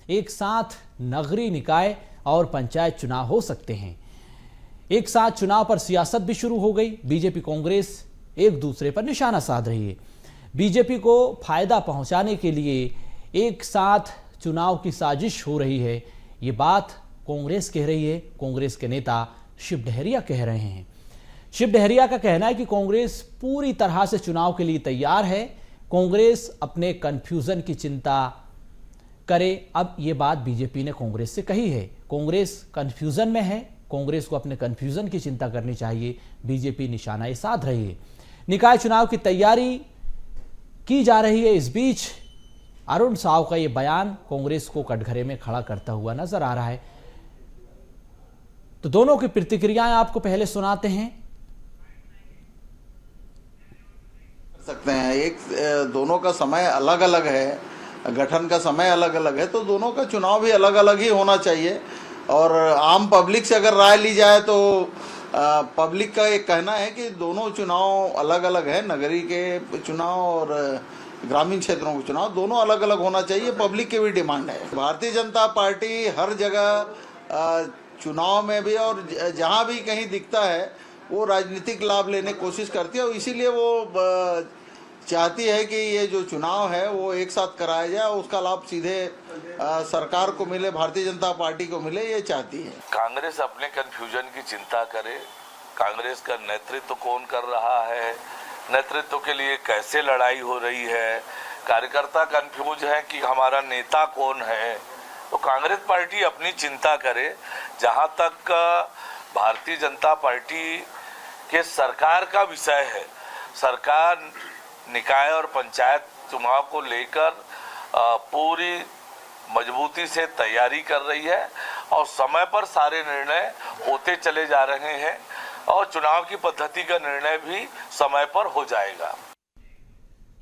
एक साथ नगरीय निकाय और पंचायत चुनाव हो सकते हैं। एक साथ चुनाव पर सियासत भी शुरू हो गई। बीजेपी कांग्रेस एक दूसरे पर निशाना साध रही है। बीजेपी को फायदा पहुंचाने के लिए एक साथ चुनाव की साजिश हो रही है, ये बात कांग्रेस कह रही है। कांग्रेस के नेता शिव डहरिया कह रहे हैं। शिव डहरिया का कहना है कि कांग्रेस पूरी तरह से चुनाव के लिए तैयार है। कांग्रेस अपने कंफ्यूजन की चिंता करे। अब यह बात बीजेपी ने कांग्रेस से कही है। कांग्रेस कंफ्यूजन में है, कांग्रेस को अपने कंफ्यूजन की चिंता करनी चाहिए। बीजेपी निशाना ये साध रही है। निकाय चुनाव की तैयारी की जा रही है। इस बीच अरुण साव का यह बयान कांग्रेस को कटघरे में खड़ा करता हुआ नजर आ रहा है। तो दोनों की प्रतिक्रियाएं आपको पहले सुनाते हैं। सकते हैं एक दोनों का समय अलग अलग है, गठन का समय अलग अलग है, तो दोनों का चुनाव भी अलग अलग ही होना चाहिए। और आम पब्लिक से अगर राय ली जाए तो पब्लिक का एक कहना है कि दोनों चुनाव अलग अलग है। नगरीय के चुनाव और ग्रामीण क्षेत्रों के चुनाव दोनों अलग अलग होना चाहिए। पब्लिक की भी डिमांड है। भारतीय जनता पार्टी हर जगह चुनाव में भी और जहां भी कहीं दिखता है वो राजनीतिक लाभ लेने की कोशिश करती है, और इसीलिए वो चाहती है कि ये जो चुनाव है वो एक साथ कराया जाए, उसका लाभ सीधे सरकार को मिले, भारतीय जनता पार्टी को मिले, ये चाहती है। कांग्रेस अपने कंफ्यूजन की चिंता करे। कांग्रेस का नेतृत्व कौन कर रहा है, नेतृत्व के लिए कैसे लड़ाई हो रही है, कार्यकर्ता कंफ्यूज है कि हमारा नेता कौन है। तो कांग्रेस पार्टी अपनी चिंता करे। जहां तक भारतीय जनता पार्टी के सरकार का विषय है, सरकार निकाय और पंचायत चुनाव को लेकर पूरी मजबूती से तैयारी कर रही है और समय पर सारे निर्णय होते चले जा रहे हैं और चुनाव की पद्धति का निर्णय भी समय पर हो जाएगा।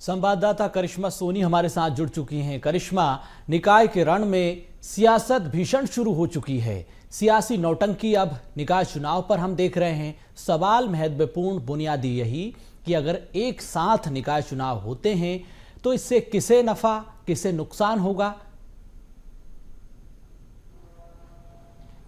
संवाददाता करिश्मा सोनी हमारे साथ जुड़ चुकी हैं। करिश्मा, निकाय के रण में सियासत भीषण शुरू हो चुकी है। सियासी नौटंकी अब निकाय चुनाव पर हम देख रहे हैं। सवाल महत्वपूर्ण बुनियादी यही कि अगर एक साथ निकाय चुनाव होते हैं तो इससे किसे नफा किसे नुकसान होगा।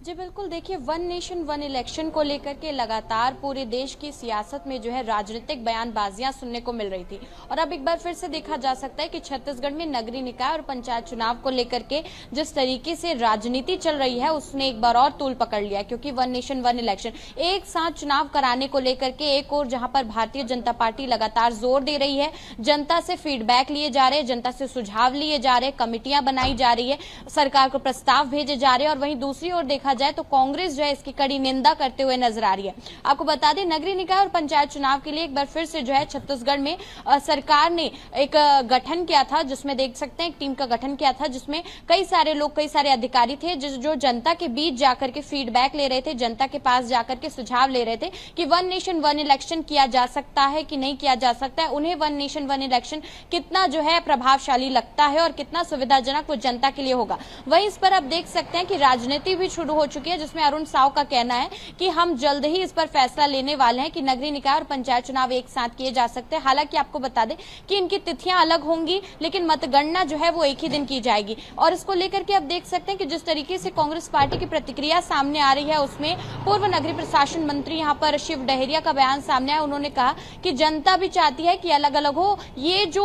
जी बिल्कुल, देखिए वन नेशन वन इलेक्शन को लेकर के लगातार पूरे देश की सियासत में जो है राजनीतिक बयानबाजियां सुनने को मिल रही थी, और अब एक बार फिर से देखा जा सकता है कि छत्तीसगढ़ में नगरीय निकाय और पंचायत चुनाव को लेकर के जिस तरीके से राजनीति चल रही है उसने एक बार और तूल पकड़ लिया। क्योंकि वन नेशन वन इलेक्शन एक साथ चुनाव कराने को लेकर के एक और जहां पर भारतीय जनता पार्टी लगातार जोर दे रही है, जनता से फीडबैक लिए जा रहे हैं, जनता से सुझाव लिए जा रहे हैं, कमेटियां बनाई जा रही है, सरकार को प्रस्ताव भेजे जा रहे हैं, और वहीं दूसरी ओर देखा जाए तो कांग्रेस जो है इसकी कड़ी निंदा करते हुए नजर आ रही है। आपको बता दें, नगरीय निकाय और पंचायत चुनाव के लिए एक बार फिर से जो है छत्तीसगढ़ में सरकार ने एक गठन किया था, जिसमें देख सकते हैं एक टीम का गठन किया था, जिसमें कई सारे लोग, कई सारे अधिकारी थे जो जनता के बीच जाकर के फीडबैक ले रहे थे, जनता के पास जाकर के सुझाव ले रहे थे कि वन नेशन वन इलेक्शन किया जा सकता है कि नहीं किया जा सकता है, उन्हें वन नेशन वन इलेक्शन कितना जो है प्रभावशाली लगता है और कितना सुविधाजनक वो जनता के लिए होगा। वहीं इस पर आप देख सकते हैं कि राजनीति भी शुरू हो चुकी है, जिसमें अरुण साव का कहना है कि हम जल्द ही इस पर फैसला लेने वाले हैं कि नगरीय निकाय और पंचायत चुनाव एक साथ किए जा सकते हैं। हालांकि आपको बता दें कि इनकी तिथियां अलग होंगी, लेकिन मतगणना जो है वो एक ही दिन की जाएगी। और इसको लेकर के आप देख सकते हैं कि जिस तरीके से कांग्रेस पार्टी की प्रतिक्रिया सामने आ रही है, उसमें पूर्व नगरीय प्रशासन मंत्री यहां पर शिव डहरिया का बयान सामने आया। उन्होंने कहा कि जनता भी चाहती है कि अलग अलग हो। ये जो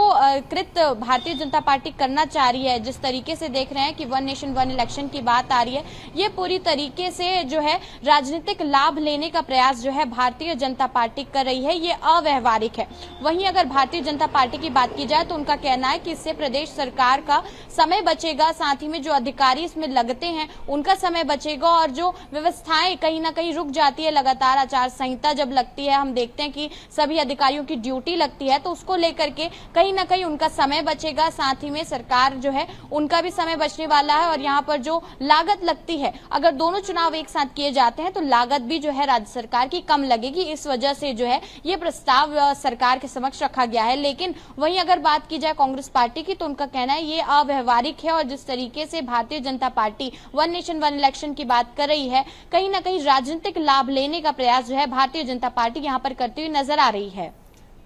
कृत भारतीय जनता पार्टी करना चाह रही है, जिस तरीके से देख रहे हैं कि वन नेशन वन इलेक्शन की बात आ रही है, ये पूरी तरीके से जो है राजनीतिक लाभ लेने का प्रयास जो है भारतीय जनता पार्टी कर रही है, ये अव्यवहारिक है। वहीं अगर भारतीय जनता पार्टी की बात की जाए तो उनका कहना है कि इससे प्रदेश सरकार का समय बचेगा, साथ ही में जो अधिकारी इसमें लगते हैं उनका समय बचेगा, और जो व्यवस्थाएं कहीं ना कहीं रुक जाती है, लगातार आचार संहिता जब लगती है, हम देखते हैं कि सभी अधिकारियों की ड्यूटी लगती है, तो उसको लेकर के कहीं ना कहीं उनका समय बचेगा, साथ ही में सरकार जो है उनका भी समय बचने वाला है। और यहाँ पर जो लागत लगती है, अगर दोनों चुनाव एक साथ किए जाते हैं तो लागत भी जो है राज्य सरकार की कम लगेगी। इस वजह से जो है ये प्रस्ताव सरकार के समक्ष रखा गया है। लेकिन वहीं अगर बात की जाए कांग्रेस पार्टी की, तो उनका कहना है ये अव्यवहारिक है, और जिस तरीके से Bharatiya Janata party one nation one election की बात कर रही है, कहीं ना कहीं राजनीतिक लाभ लेने का प्रयास जो है भारतीय जनता पार्टी यहाँ पर करती हुई नजर आ रही है।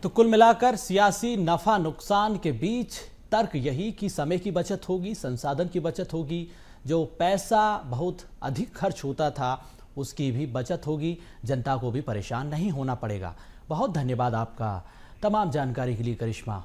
तो कुल मिलाकर सियासी नफा नुकसान के बीच तर्क यही कि समय की बचत होगी, संसाधन की बचत होगी, जो पैसा बहुत अधिक खर्च होता था उसकी भी बचत होगी, जनता को भी परेशान नहीं होना पड़ेगा। बहुत धन्यवाद आपका तमाम जानकारी के लिए करिश्मा।